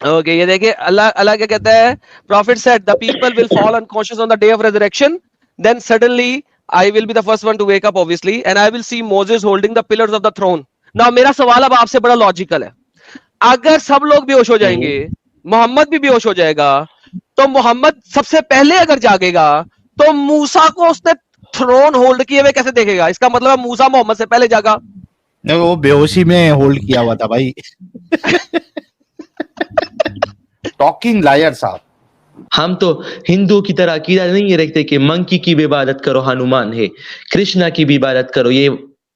Okay یہ دیکھیں اللہ کیا کہتا ہے, Prophet said the people will fall unconscious on the day of resurrection, then suddenly I will be the first one to wake up obviously, and I will see Moses holding the pillars of the throne. Now میرا سوال اب آپ سے بڑا logical ہے, اگر سب لوگ بے ہوش ہو جائیں گے, محمد بھی بے ہوش ہو جائے گا, تو محمد سب سے پہلے اگر جاگے گا تو موسیٰ کو اس نے تھرون ہولڈ کیے ہوئے کیسے دیکھے گا؟ اس کا مطلب موسیٰ محمد سے پہلے جاگا. وہ بے ہوشی میں ہولڈ کیا ہوا تھا بھائی. ٹاکنگ لائر صاحب. ہم تو ہندو کی طرح عقیدہ نہیں رکھتے کہ منکی کی بھی عبادت کرو ہنومان ہے, کرشنا کی بھی عبادت کرو یہ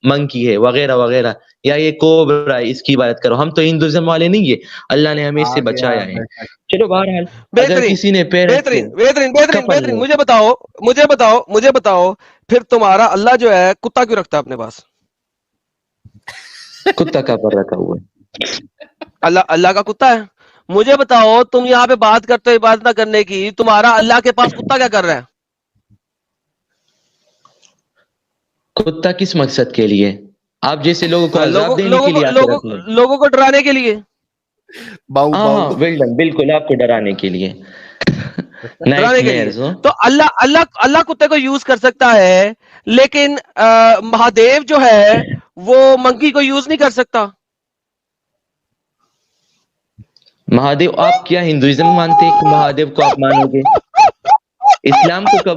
منکی ہے وغیرہ وغیرہ, یا یہ کوبرا ہے اس کی عبادت کرو. ہم تو ہندوازم والے نہیں ہے, اللہ نے ہمیں اس سے بچایا ہے. چلو بہرحال اگر کسی نے بہترین مجھے بتاؤ پھر تمہارا اللہ جو ہے کتا کیوں رکھتا ہے اپنے پاس؟ کتا کا پر رکھا ہوا ہے, اللہ کا کتا ہے. مجھے بتاؤ تم یہاں پہ بات کرتے ہو عبادت نہ کرنے کی, تمہارا اللہ کے پاس کتا کیا کر رہا ہے؟ کتا کس مقصد کے لیے؟ آپ جیسے لوگوں کو عذاب دینے کے لیے, لوگوں کو ڈرانے کے لیے. ہاں بالکل آپ کو ڈرانے کے لیے. تو اللہ کتے کو یوز کر سکتا ہے, لیکن مہادیو جو ہے وہ منکی کو یوز نہیں کر سکتا. مہادیو آپ کیا ہندوازم مانتے ہیں کہ مہادیو کو آپ مانو گے؟ اسلام کو کب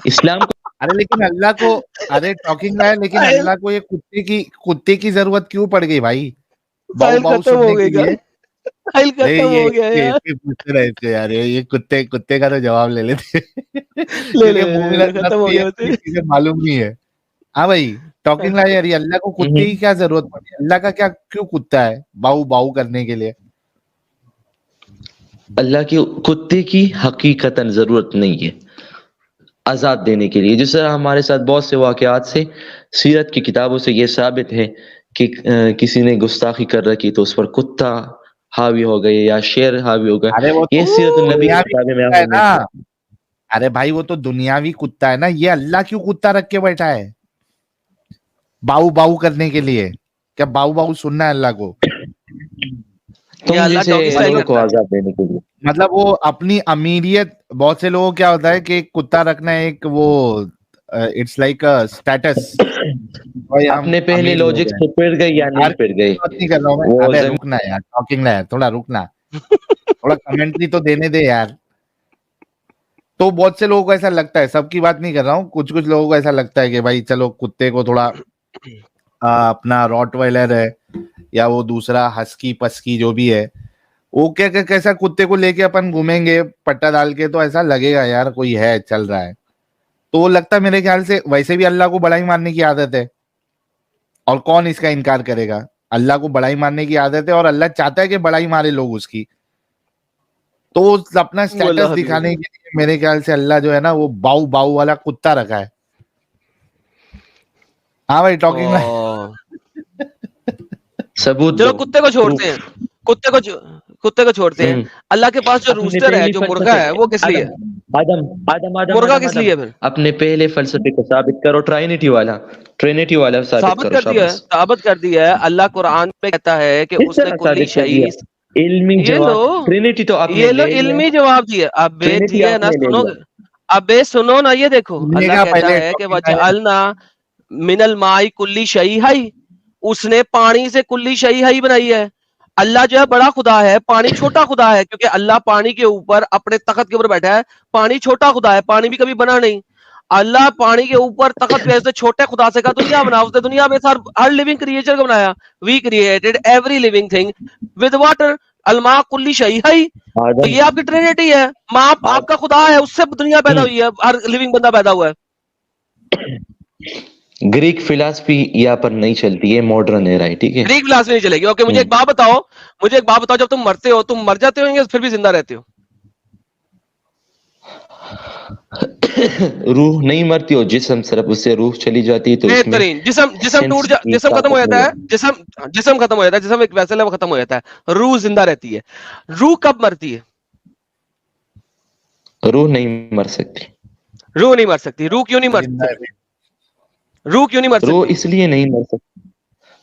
اسلام کو ارے لیکن اللہ کو, ارے ٹاکنگ ہے, لیکن اللہ کو یہ کتے کی ضرورت کیوں پڑ گئی بھائی؟ باؤ باؤ سننے کے لیے یار یہ کتے کا تو جواب لے لیتے معلوم نہیں ہے. ہاں بھائی ٹاکنگ لائر, یہ اللہ کو کتے کی کیا ضرورت پڑی؟ اللہ کا کیا کیوں کتا ہے باؤ باؤ کرنے کے لیے؟ اللہ کی کتے کی حقیقتاً ضرورت نہیں ہے عذاب دینے کے لیے. جس طرح ہمارے ساتھ بہت سے واقعات سے, سیرت کی کتابوں سے یہ ثابت ہے کہ کسی نے گستاخی کر رکھی تو اس پر کتا حاوی ہو گئے یا شیر حاوی ہو گئے. یہ سیرت النبی کی کتابیں میں ہے نا. ارے بھائی وہ تو دنیاوی کتا ہے نا, یہ اللہ کیوں کتا رکھ کے بیٹھا ہے باؤ باؤ کرنے کے لیے؟ کیا باؤ باؤ سننا ہے اللہ کو؟ تم جیسے لوگوں کو عذاب دینے کے لیے. مطلب وہ اپنی امیریت, بہت سے لوگوں کیا ہوتا ہے کہ کتا رکھنا ایک وہ اٹس لائک اسٹیٹس. اپنے پہلے لوجک سے پڑ گئے یا نہیں پڑ گئے؟ نہیں کر رہا ہوں میں, رکنا یار ٹاکنگ لائر, تھوڑا رکنا, تھوڑا کمنٹری تو دینے دے یار. تو بہت سے لوگوں کو ایسا لگتا ہے, سب کی بات نہیں کر رہا ہوں, کچھ لوگوں کو ایسا لگتا ہے کہ بھائی چلو کتے کو تھوڑا اپنا راٹ وائلر ہے یا وہ دوسرا ہسکی پسکی جو بھی ہے, وہ کیا کیسا کتے کو لے کے اپن گھومیں گے پٹا ڈال کے, تو ایسا لگے گا یار کوئی ہے چل رہا ہے. تو وہ لگتا ہے میرے خیال سے ویسے بھی اللہ کو بڑائی مارنے کی عادت ہے, اور کون اس کا انکار کرے گا؟ اللہ کو بڑائی مارنے کی عادت ہے, اور اللہ چاہتا ہے کہ بڑائی مارے لوگ اس کی. تو اپنا اسٹیٹس دکھانے کے لیے میرے خیال سے اللہ جو ہے نا وہ باؤ باؤ والا کتا رکھا ہے. ہاں بھائی ٹاکنگ ثبوت. چلو کتے کو چھوڑتے ہیں, کتے کو چھوڑتے ہیں. اللہ کے پاس جو روسٹر ہے, جو مرغا ہے, وہ کس لیے؟ مرغا کس لیے؟ پھر اپنے پہلے فلسفے کو ثابت کرو, ٹرینٹی والا ثابت کر دیا ہے. اللہ قرآن میں کہتا ہے کہ اس نے کلی شیء, علمی جواب ٹرینٹی تو آپ نے یہ لو علمی جواب دیا. ابے دیا نا, سنو ابے سنو نا, یہ دیکھو اللہ کہتا ہے کہ وجعلنا من الماء کلی شیء حی, اس نے پانی سے کلی شیء حی بنائی ہے. اللہ جو ہے بڑا خدا ہے, پانی چھوٹا خدا ہے, کیونکہ اللہ پانی کے اوپر اپنے تخت کے اوپر بیٹھا ہے. پانی چھوٹا خدا ہے, پانی بھی کبھی بنا نہیں. اللہ پانی کے اوپر تخت پہ سے چھوٹے خدا سے کہا دنیا بنا, اس نے دنیا میں ہر لیونگ کریچر کو بنایا. We created every living thing with water, الماء کلی شیء حی. تو یہ آپ کی ٹرینٹی ہے, ماں آپ کا خدا ہے, اس سے دنیا پیدا ہوئی ہے, ہر لیونگ بندہ پیدا ہوا ہے. گریک فلسفی یہاں پر نہیں چلتی ہے, ماڈرن ہے رائٹ, ٹھیک ہے, گریک فلسفی نہیں چلے گی. اوکے مجھے ایک بات بتاؤ, جب تم مرتے ہو تم مر جاتے ہو یا پھر بھی زندہ رہتے ہو؟ روح نہیں مرتی ہو, جسم صرف اس سے روح چلی جاتی ہے. تو بہترین, جسم ٹوٹ جسم ختم ہو جاتا ہے, جسم ختم ہو جاتا ہے, جسم ایک ویسل ہے وہ ختم ہو جاتا ہے, روح زندہ رہتی ہے. روح کب مرتی ہے؟ روح نہیں مر سکتی. روح نہیں مر سکتی. روح کیوں نہیں مر سکتی؟ روح کیوں نہیں مر سکتی؟ روح اس لیے نہیں مر سکتی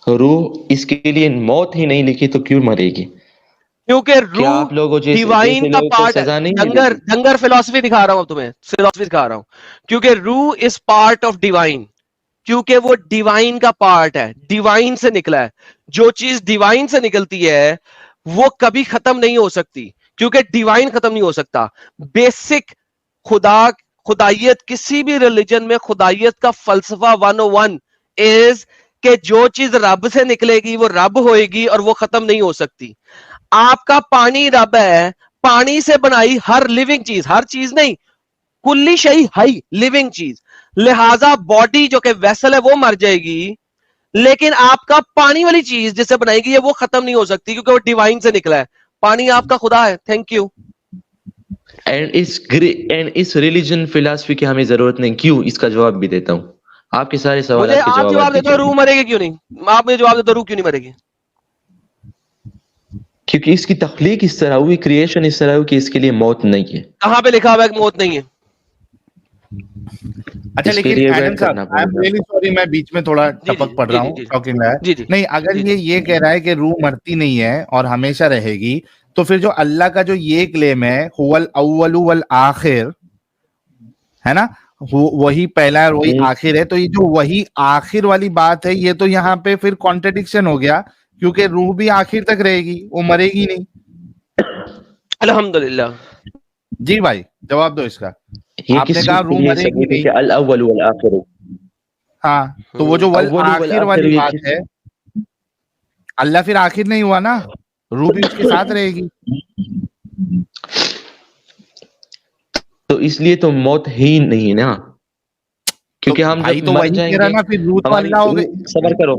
روح اس کے لیے موت ہی نہیں لکھی تو کیوں مرے گی؟ کیونکہ کیا آپ روح لوگوں جیسے ڈیوائن کا لوگوں کو پارٹ ہے. سزا نہیں ڈنگر ملے گی؟ ڈنگر فلسفی دکھا رہا ہوں تمہیں, فلسفی دکھا رہا ہوں. کیونکہ روح از پارٹ آف ڈیوائن, کیونکہ وہ ڈیوائن کا پارٹ ہے, ڈیوائن سے نکلا ہے. جو چیز ڈیوائن سے نکلتی ہے وہ کبھی ختم نہیں ہو سکتی, کیونکہ ڈیوائن ختم نہیں ہو سکتا. بیسک خدائیت, کسی بھی ریلیجن میں خدائیت کا فلسفہ 101 از کہ جو چیز رب سے نکلے گی وہ رب ہوئے گی اور وہ ختم نہیں ہو سکتی. آپ کا پانی رب ہے, پانی سے بنائی ہر لیونگ چیز, ہر چیز نہیں, کلی شئی ہائی لیونگ چیز. لہذا باڈی جو کہ ویسل ہے وہ مر جائے گی, لیکن آپ کا پانی والی چیز جسے بنائی گئی ہے وہ ختم نہیں ہو سکتی, کیونکہ وہ ڈیوائن سے نکلا ہے. پانی آپ کا خدا ہے. Thank you. اینڈ اس ریلیجن فلسفی کی ہمیں ضرورت نہیں. کیوں؟ اس کا جواب بھی دیتا ہوں. آپ کے سارے مجھے سوالات کے آپ جوابات جواب دیتے ہو دیجیے. روح مرے گی کیوں نہیں, آپ مجھے جواب دیتے ہو روح کیوں نہیں مرے گی. کیونکہ اس کی تخلیق اس طرح ہوئی, کریشن اس طرح ہوئی کہ اس کے لیے موت نہیں ہے. کہاں پہ لکھا ہوا ہے کہ موت نہیں ہے؟ اچھا اس کے لیکن لیے ایڈم ویٹ صاحب, کرنا آئی ایم پڑے گا. ریئلی سوری, میں بیچ میں تھوڑا جی ٹپک پڑ رہا ہوں ٹاکنگ لائر. جی جی نہیں, اگر جی جی یہ کہہ رہا ہے کہ روح مرتی نہیں ہے اور ہمیشہ رہے گی, تو پھر جو اللہ کا جو یہ کلیم ہے هو الاول والآخر ہے نا, وہی پہلا اور وہی آخر ہے, تو یہ جو وہی آخر والی بات ہے یہ تو یہاں پہ پھر کانٹرڈکشن ہو گیا, کیونکہ روح بھی آخر تک رہے گی, وہ مرے گی نہیں. الحمدللہ. جی بھائی جواب دو اس کا. یہ آپ کس نے چیز کہا کے روح لیے مرے گی ثبوت ہے نہیں, کہ الاول والآخر ہو؟ ہاں, تو وہ جو اول والآخر والآخر والی یہ بات ہے, اللہ پھر آخر نہیں ہوا نا, روح بھی اس کے ساتھ رہے گی. تو اس لیے تو موت ہی نہیں نا, تو کیونکہ ہم بھائی جب تو مر وہی جائیں کہہ رہا گے نا, پھر روح تو ہماری اللہ ہو روح, گئی. صبر کرو,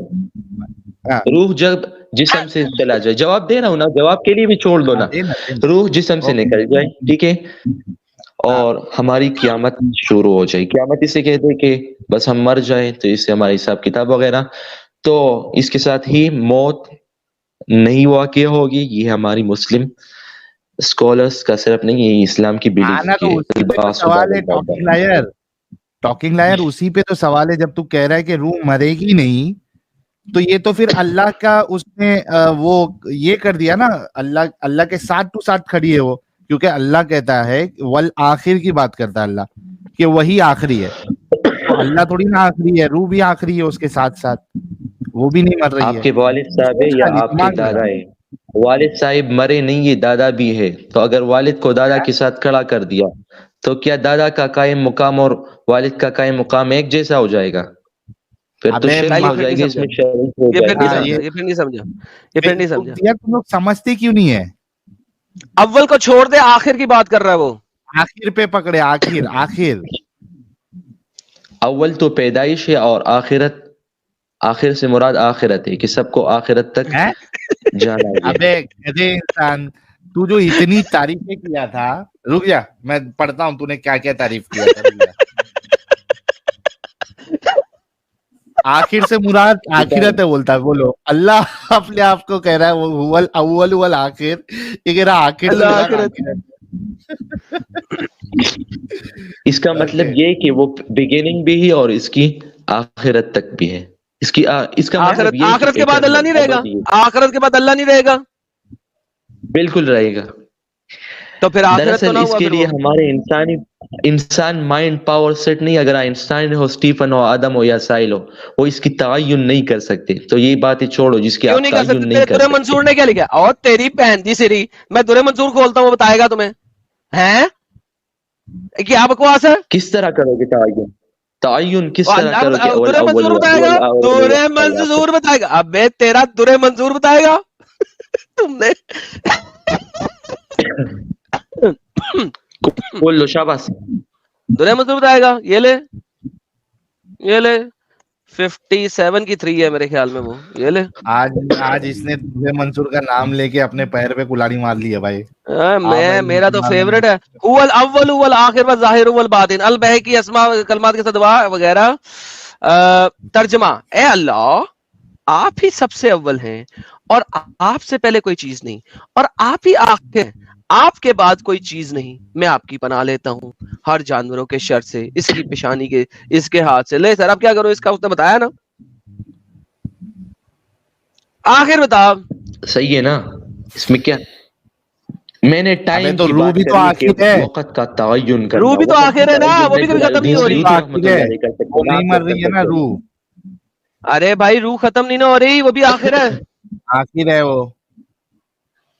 ہاں, روح جب جسم سے چلا جائے, جواب دے رہا ہوں نا, جواب کے لیے بھی چھوڑ دو نا. دینا. روح جسم سے اوکے. نکل جائے, ٹھیک ہے, ہاں, اور ہماری قیامت شروع ہو جائے. قیامت اسے کہتے ہیں کہ بس ہم مر جائیں تو اس سے ہمارا حساب کتاب وغیرہ, تو اس کے ساتھ ہی موت نہیں واقع ہوگی. یہ ہماری مسلم اسکالرس کا صرف نہیں, یہ اسلام کی ہاں بلیف نا, کی تو اسی پہ تو سوال ہے ٹاکنگ ہے. لائر. ٹاکنگ لائر اسی پہ تو سوال ہے, جب تو کہہ رہا ہے کہ روح مرے گی نہیں, تو یہ تو پھر اللہ کا اس نے وہ یہ کر دیا نا, اللہ کے ساتھ تو ساتھ کھڑی ہے وہ, کیونکہ اللہ کہتا ہے والآخر کی بات کرتا ہے اللہ, کہ وہی آخری ہے. تو اللہ تھوڑی نا آخری ہے, روح بھی آخری ہے اس کے ساتھ ساتھ, وہ بھی نہیں مر رہی آپ ہے. کے والد صاحب ہے سوچ یا خالی آپ کے دماغ لگا. دادا ہے؟ والد صاحب مرے نہیں, یہ دادا بھی ہے. تو اگر والد کو دادا کے ساتھ کھڑا کر دیا تو کیا دادا کا قائم مقام اور والد کا قائم مقام ایک جیسا ہو جائے گا؟ پھر تو ابے شرک یہ ہو پھر جائے نہیں گی, اس سمجھا, میں شرک ہو یہ جائے پھر گی نہیں نا. سمجھا, یہ پھر نہیں سمجھا, یہ پھر نہیں سمجھا. یار تم لوگ سمجھتے کیوں نہیں ہے؟ اول کو چھوڑ دے, آخر کی بات کر رہا ہے وہ. آخر پہ پکڑے, آخر آخر. اول تو پیدائش ہے اور آخر سے مراد آخرت ہے, کہ سب کو آخرت تک ہیں؟ جانا ہے. ابے گدھے انسان, تو جو اتنی تعریفیں کیا تھا, رک جا میں پڑھتا ہوں تو نے کیا کیا تعریف کیا تھا, رک جا. آخر سے مراد آخرت ہے بولتا ہے, بولو. اللہ اپنے آپ کو کہہ رہا ہے وہ اول والآخر, یہ کہہ رہا آخر سے اللہ مراد آخرت. آخرت. اس کا مطلب یہ کہ وہ بگننگ بھی ہے اور اس کی آخرت تک بھی ہے. اس کا مطلب یہ کہ آخرت کے بعد اللہ ایٹرنل نہیں رہے گا, ابدی ہے. آخرت کے بعد اللہ نہیں رہے گا, بالکل رہے گا. تو پھر آخرت تو دراصل نہ اس ہوا کے پھر لیے وہ. ہمارے انسان مائنڈ پاور سیٹ نہیں. اگر آئنسٹائن ہو, اسٹیفن ہو, آدم ہو یا سائل ہو, وہ اس کی تعین نہیں کر سکتے. تو یہ باتیں چھوڑو جس کی کیوں آپ نہیں کر تعین سکتے؟ نہیں تیرے کر درے سکتے. منصور نے کیا لکھا؟ اور تیری بہن جی سری, میں درے منصور کھولتا ہوں, وہ بتائے گا تمہیں. ہیں کیا بکواس ہے؟ کس طرح کرو گے تعین کس طرح کرو گے؟ اول درے اول منصور بتائے گا, درے والآخر. منصور بتائے گا. ابے تیرا درے منصور بتائے گا. تم نے بول لو, شاباش. درے منصور بتائے گا. یہ لے 57 کی 3 ہے میرے خیال میں وہ, یہ لے. آج اس نے درے منصور کا نام لے کے اپنے پیر پہ کلاڑی مار لی ہے بھائی. میرا تو فیورٹ ہے. اول اول اول آخر و ظاہر اول باطن البہقی اسماء کلمات کے صدوا وغیرہ. ترجمہ, اے اللہ آپ ہی سب سے اول ہیں اور آپ سے پہلے کوئی چیز نہیں, اور آپ ہی آخر ہیں, آپ کے بعد کوئی چیز نہیں. میں آپ کی پناہ لیتا ہوں ہر جانوروں کے شر سے, اس کی پیشانی کے, اس کے ہاتھ سے. لے سر اب کیا کرو, اس کا اس نے بتایا نا. آخر بتا. صحیح ہے نا, اس میں کیا, میں نے ٹائم تو کی روح بات بھی تو کرنے کے آخر ہے, وقت کا تعین کرنا. روح بھی تو وقت آخر ہے نا, وہ بھی کبھی ختم نہیں ہو رہی. آخر ہے, وہ نہیں مر رہی ہے نا روح, ارے بھائی روح ختم نہیں نہ ہو رہی, وہ بھی آخر ہے. آخر ہے, وہ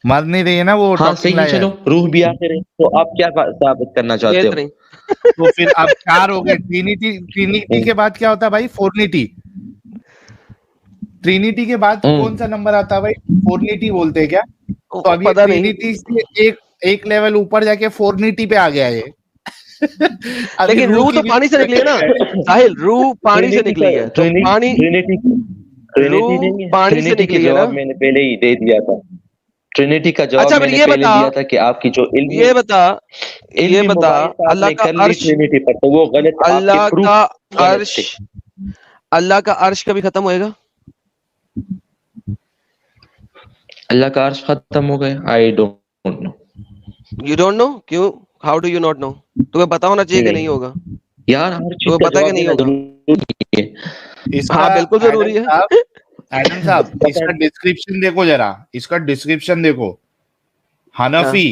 مر نہیں رہی ہے نا وہ. ہاں ٹاکنگ صحیح ہے, لائر. چلو روح بھی آخر ہے, تو آپ کیا ثابت کرنا چاہتے ہو؟ تو پھر اب 4 ہو گئے. ٹرینیٹی کے بعد کیا ہوتا ہے بھائی؟ فورنیٹی. ٹرینیٹی کے بعد کون سا نمبر آتا ہے بھائی؟ فورنیٹی بولتے ہیں کیا؟ تو اب یہ پتا نہیں, ٹرینیٹی سے ایک لیول اوپر جا کے فورنیٹی پہ آ گیا یہ. لیکن روح تو پانی سے نکلی ہے نا ساحل, روح پانی سے نکلی ہے تو پانی, روح پانی سے نکلی ہے نا. میں نے پہلے ہی دے دیا تھا. ٹرینیٹی کا جواب اچھا میں پھر نے یہ پہلے بتا, دیا تھا کہ آپ کی جو یہ بتا علمی مباحث آپ اللہ نے کا کر لی عرش, ٹرینیٹی پر, تو وہ غلط, آپ کے اللہ پروف کا غلط عرش, تھے. اللہ کا عرش کبھی ختم ہوئے گا؟ اللہ کا عرش ختم ہو گیا؟ I don't know. You don't know, کیوں؟ How do you not know? تمہیں پتا ہونا چاہیے کہ نہیں ہوگا. یار ہر چیز تمہیں کا پتا کہ جواب نہیں دینا ہوگا. ضروری ہے. ہاں بالکل ضروری ہے. ایڈم صاحب اس کا ڈسکرپشن دیکھو ذرا, اس کا ڈسکرپشن دیکھو. Hanafi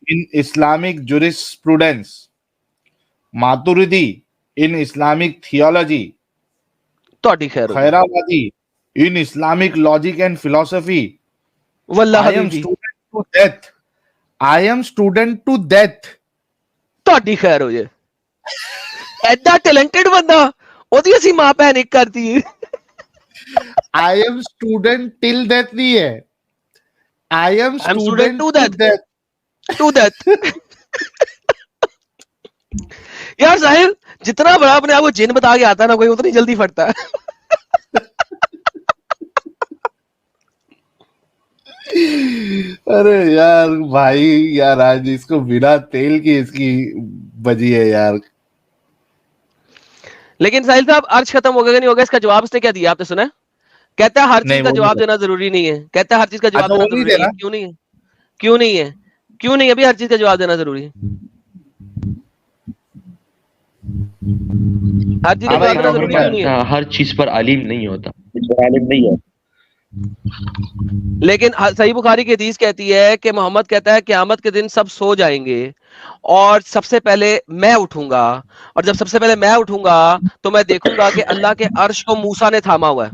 in Islamic jurisprudence, Maturidi in Islamic theology, تہاڈی خیر ہو جائے. Khairabadi in Islamic logic and philosophy. واللہ I am حبیبی student to death. I am student to death. تہاڈی خیر ہو جائے. ایڈا ٹیلنٹڈ بندہ, اودی اسی ماں پینک کرتی ہے. I am student till death نہیں ہے. I am I'm student to to death. death. To death. یار ساحل, جتنا بڑا اپنے آپ کو جن بتا کے آتا ہے نا کوئی, اتنی جلدی پھٹتا ہے. ارے یار بھائی, یار آج اس کو بنا تیل کی اس کی بجی ہے یار. لیکن ساحل صاحب عرش ختم ہوگا کہ نہیں ہوگا, اس کا جواب اس نے کیا دیا آپ نے سنا؟ کہتا ہے ہر چیز کا جواب دینا ضروری نہیں ہے. کہتا ہے ہر چیز کا جواب دینا ضروری نہیں ہے. کیوں نہیں ہے؟ کیوں نہیں ہے؟ کیوں نہیں؟ ابھی ہر چیز کا جواب دینا ضروری ہے. ہر چیز کا جواب دینا ضروری کیوں نہیں ہے؟ ہر چیز پر عالم نہیں ہوتا, عالم نہیں ہے. لیکن صحیح بخاری کی حدیث کہتی ہے کہ محمد کہتا ہے قیامت کے دن سب سو جائیں گے اور سب سے پہلے میں اٹھوں گا, اور جب سب سے پہلے میں اٹھوں گا تو میں دیکھوں گا کہ اللہ کے عرش کو موسیٰ نے تھاما ہوا ہے.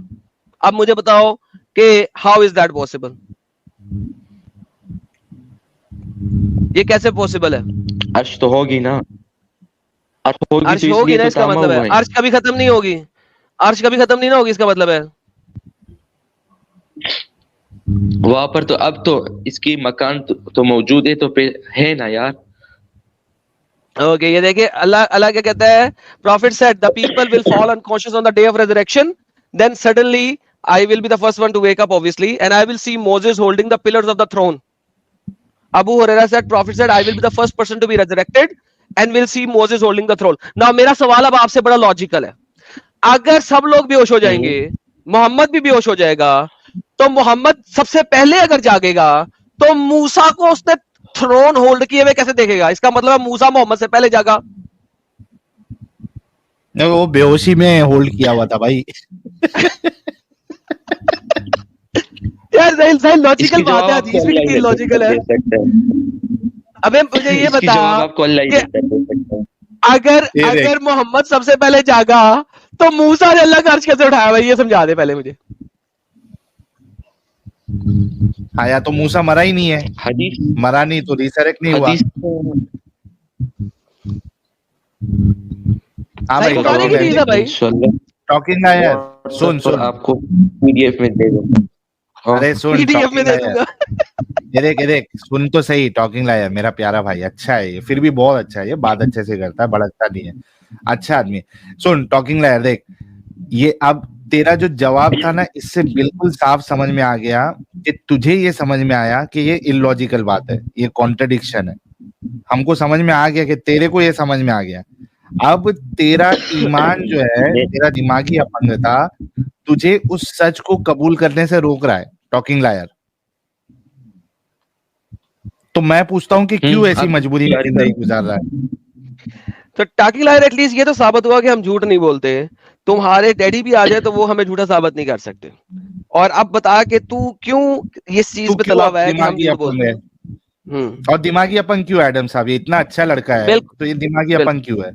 اب مجھے بتاؤ کہ ہاؤ از دیٹ پاسبل؟ یہ کیسے پاسبل ہے؟ عرش تو ہوگی نا, عرش ہوگی نا, اس کا مطلب ہے عرش کبھی ختم نہیں ہوگی. عرش کبھی ختم نہیں ہوگی, اس کا مطلب ہے وہاں پر تو اب تو اس کی مکان تو موجود ہے, تو ہے نا یار. اوکے, یہ دیکھیں اللہ کیا کہتا ہے. Prophet said the people will fall unconscious on the day of resurrection, then suddenly I will be the first one to wake up obviously, and I will see Moses holding the pillars of the throne. Abu Hurairah said, Prophet said I will be the first person to be resurrected and will see Moses holding the throne. Now میرا سوال اب آپ سے بڑا logical ہے. اگر سب لوگ بے ہوش ہو جائیں گے, محمد بھی بے ہوش ہو جائے گا, تو محمد سب سے پہلے اگر جاگے گا تو موسیٰ کو اس نے تھرون ہولڈ کیے ہوئے کیسے دیکھے گا؟ اس کا مطلب ہے موسیٰ محمد سے پہلے جاگا. وہ بے ہوشی میں ہولڈ کیا ہوا تھا بھائی. یار سہیل لاجیکل بات ہے, حدیث بھی کتنی لاجیکل ہے. ابے مجھے یہ بتا کہ اگر محمد سب سے پہلے جاگا تو موسیٰ نے اللہ کا عرش کیسے اٹھایا بھائی؟ یہ سمجھا دے پہلے مجھے. یا تو موسیٰ مرا ہی نہیں ہے, مرا نہیں تو ریسریکٹ نہیں ہوا. صحیح بخاری کی چیز ہے بھائی. ٹاکنگ لائر سن آپ کو پی ڈی ایف میں دے دوں. ارے سن, پی ڈی ایف میں دے دوں گا. دیکھ سن تو صحیح. ٹاکنگ لائر میرا پیارا بھائی اچھا ہے, یہ پھر بھی بہت اچھا ہے, یہ بات اچھے سے کرتا ہے, بھڑکتا نہیں ہے, اچھا آدمی. سن ٹاکنگ لائر دیکھ, یہ اب تیرا جو جواب تھا نا, اس سے بالکل صاف سمجھ میں آ گیا کہ تجھے یہ سمجھ میں آیا کہ یہ illogical بات ہے, یہ کانٹرڈکشن ہے. ہم کو سمجھ میں آ گیا کہ تیرے کو یہ سمجھ میں آ گیا. اب تیرا ایمان جو ہے, تیرا دماغی اپنگتا تجھے اس سچ کو قبول کرنے سے روک رہا ہے. ٹاکنگ لائر, تو میں پوچھتا ہوں کہ کیوں ایسی مجبوری میں زندگی گزار رہا ہے؟ تو ٹاکنگ لائر ایٹ لیسٹ یہ تو ثابت ہوا کہ ہم جھوٹ نہیں بولتے. تمہارے ڈیڈی بھی آ جائے تو وہ ہمیں جھوٹا ثابت نہیں کر سکتے. اور اب بتا کہ تو کیوں اس چیز پہ تلا ہوا ہے کہ ہم جھوٹ بولتے ہیں. اور دماغی اپن کیوں ایڈم صاحب, یہ اتنا اچھا لڑکا ہے تو یہ دماغی اپن کیوں ہے؟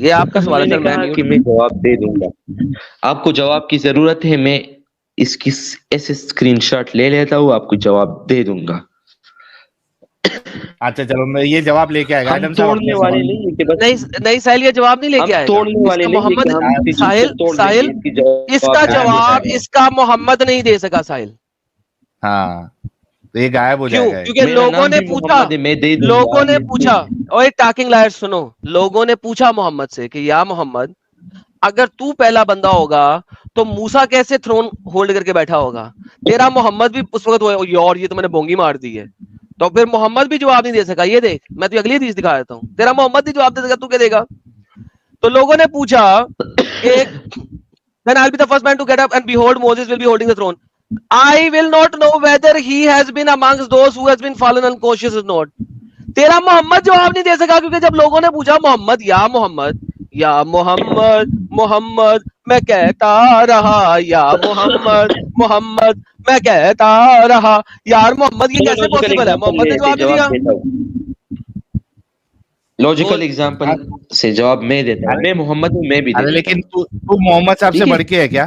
یہ آپ کا سوال ہے سر. میں جواب دے دوں گا. آپ کو جواب کی ضرورت ہے, میں اس کی ایسے اسکرین شاٹ لے لیتا ہوں, آپ کو جواب دے دوں گا. اچھا چلو, میں یہ جواب لے کے آئے گا ایڈم صاحب. توڑنے والے نہیں ساحل, یہ جواب نہیں لے کے آئے گا. توڑنے والے محمد ساحل اس کا جواب اس کا محمد نہیں دے سکا ساحل. ہاں تو یہ غائب ہو جائے گا. کیونکہ لوگوں نے پوچھا اور ٹاکنگ لائر سنو, لوگوں نے پوچھا محمد سے کہ یا محمد اگر تو پہلا بندہ ہوگا تو موسیٰ کیسے تھرون ہولڈ کر کے بیٹھا ہوگا؟ تیرا محمد بھی اس وقت یار یہ تو میں نے بونگی مار دی ہے, تو پھر محمد بھی جواب نہیں دے سکا. یہ دیکھ میں تو اگلی حدیث دکھا دیتا ہوں, تیرا محمد بھی جواب دے سکا, تو کیا دے گا؟ تو لوگوں نے پوچھا کہ then I'll be the first man to get up and behold Moses will be holding the throne. I will not know whether he has been amongst those who has been fallen unconscious or not. تیرا محمد جواب نہیں دے سکا کیونکہ جب لوگوں نے پوچھا محمد یا محمد محمد میں کہتا رہا, یا محمد میں کہتا رہا. یار محمد یہ کیسے پاسبل ہے؟ محمد نے جواب نہیں دیا. لاجیکل ایگزامپل سے جواب میں دیتا ہوں. میں محمد ہوں, میں بھی دیتا ہوں. لیکن تو محمد صاحب سے بڑھ کے ہے کیا؟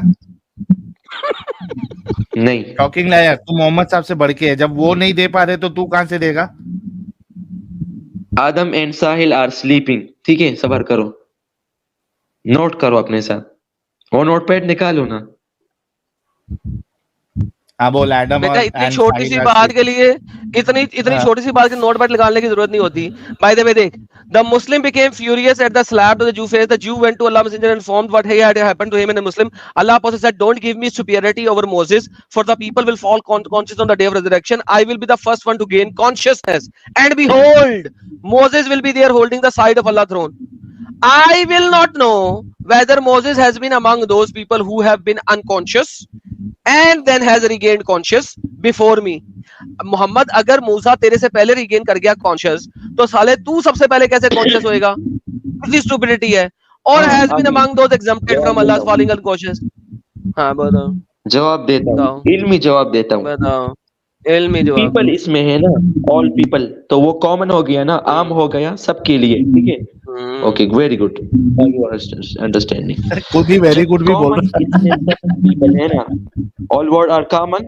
نہیں ٹاکنگ لائر, تو محمد صاحب سے بڑھ کے ہے. جب وہ نہیں دے پا رہے تو کہاں سے دے گا؟ آدم اینڈ ساحل آر سلیپنگ. ٹھیک ہے, صبر کرو, نوٹ کرو اپنے ساتھ, وہ نوٹ پیڈ نکالو نا. اتنی چھوٹی سی بات کے لیے اتنی چھوٹی سی بات کے نوٹ پیڈ نکالنے کی ضرورت نہیں ہوتی. By the way, دیکھ, the Muslim became furious at the slap to the Jew face. The Jew went to Allah Messenger and informed what had happened to him and the Muslim. Allah Prophet said, don't give me superiority over Moses, for the people will fall conscious on the day of resurrection. I will be the first one to gain consciousness. And behold, Moses will be there holding the side of Allah's throne. I will not know whether Moses has been among those people who have been unconscious and then has regained conscious before me. محمد اگر موسیٰ تیرے سے پہلے regain کر گیا conscious, تو سالے تو سب سے پہلے کیسے کانشیس ہوئے گا؟ کتنی اسٹوپڈیٹی ہے. اور has been among those exempted from Allah's falling unconscious. ہاں بتاؤ, جواب دیتا ہوں, علمی جواب دیتا ہوں. بتاؤ علمی جواب. پیپل اس میں ہے نا, all people, تو وہ کامن ہو گیا نا, عام ہو گیا سب کے لیے. ٹھیک ہے, اوکے, ویری گڈ, انڈرسٹینڈنگ. خود ہی ویری گڈ بھی بول رہا پیپل ہے نا, all word are common,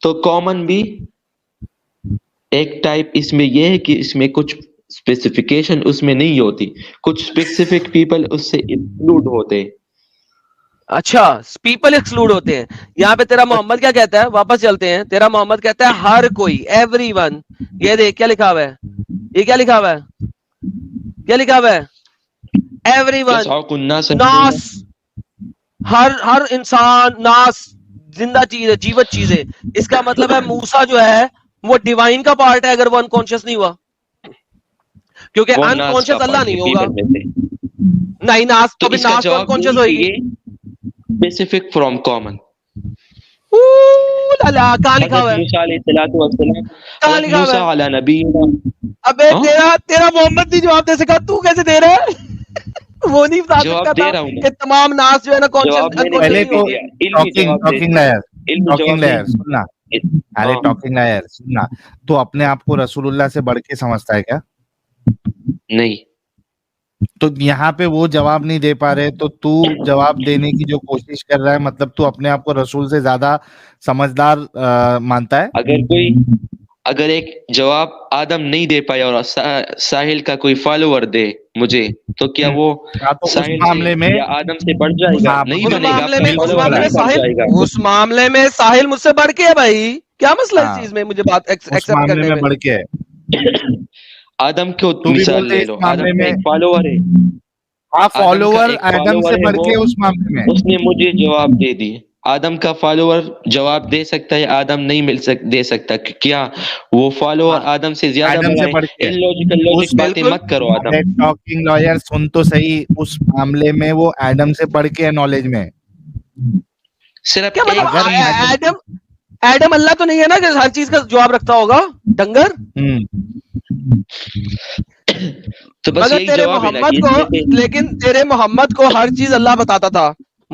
تو کامن بھی ایک ٹائپ اس میں یہ ہے کہ اس میں کچھ اسپیسیفکیشن اس میں نہیں ہوتی, کچھ اسپیسیفک پیپل اس سے انکلوڈ ہوتے. اچھا, پیپل ایکسکلوڈ ہوتے ہیں. یہاں پہ تیرا محمد کیا کہتا ہے؟ واپس چلتے ہیں. تیرا محمد کہتا ہے ہر کوئی, ایوری ون. یہ دیکھ کیا لکھا ہوا ہے, یہ کیا لکھا ہوا ہے, کیا لکھا ہوا ہے؟ ایوری ون, ناس, ہر انسان, ناس زندہ چیز ہے, جیوت چیز ہے. اس کا مطلب ہے موسیٰ جو ہے وہ ڈیوائن کا پارٹ ہے اگر وہ انکانشیس نہیں ہوا, کیونکہ انکانشیس اللہ نہیں ہوگا. نہیں, ناس تو ناس تو انکانشیس ہوئے گی. Specific from common. کہاں لکھا ہوا ہے؟ کہاں لکھا ہوا ہے؟ ابے تیرا محمد نہیں جواب دے سکا, تو کیسے دے رہا ہے؟ وہ نہیں بتا سکتا تھا کہ تمام ناس جو ہے نا سننا, تو اپنے آپ کو رسول اللہ سے بڑھ کے سمجھتا ہے کیا؟ نہیں. تو یہاں پہ وہ جواب نہیں دے پا رہے تو جواب دینے کی جو کوشش کر رہا ہے, مطلب تو اپنے آپ کو رسول سے زیادہ سمجھدار مانتا ہے. اگر ایک جواب آدم نہیں دے پایا اور ساحل کا کوئی فالوور دے مجھے, تو کیا وہ معاملے میں آدم سے بڑھ جائے گا؟ نہیں بنے گا. اس معاملے میں ساحل مجھ سے بڑھ کے ہے بھائی. کیا مسئلہ اس چیز میں؟ مجھے بات ایکسپٹ کرنے میں بڑھ کے ہے. آدم کو مثال لے لو, آدم ایک فالوور ہے. فالوور آدم سے بڑھ کے اس معاملے میں اس نے مجھے جواب دے دی. آدم کا فالوور جواب دے سکتا ہے, آدم نہیں دے سکتا. کیا وہ فالوور آدم سے زیادہ لوجیکل باتیں مت کرو. آدم ٹاکنگ لائر سن تو صحیح, اس معاملے میں وہ آدم سے بڑھ کے نالج میں. صرف ایڈم اللہ تو نہیں ہے نا کہ ہر چیز کا جواب رکھتا ہوگا, ڈنگر. تو بس یہی جواب ہے. لیکن تیرے محمد کو ہر چیز اللہ بتاتا تھا,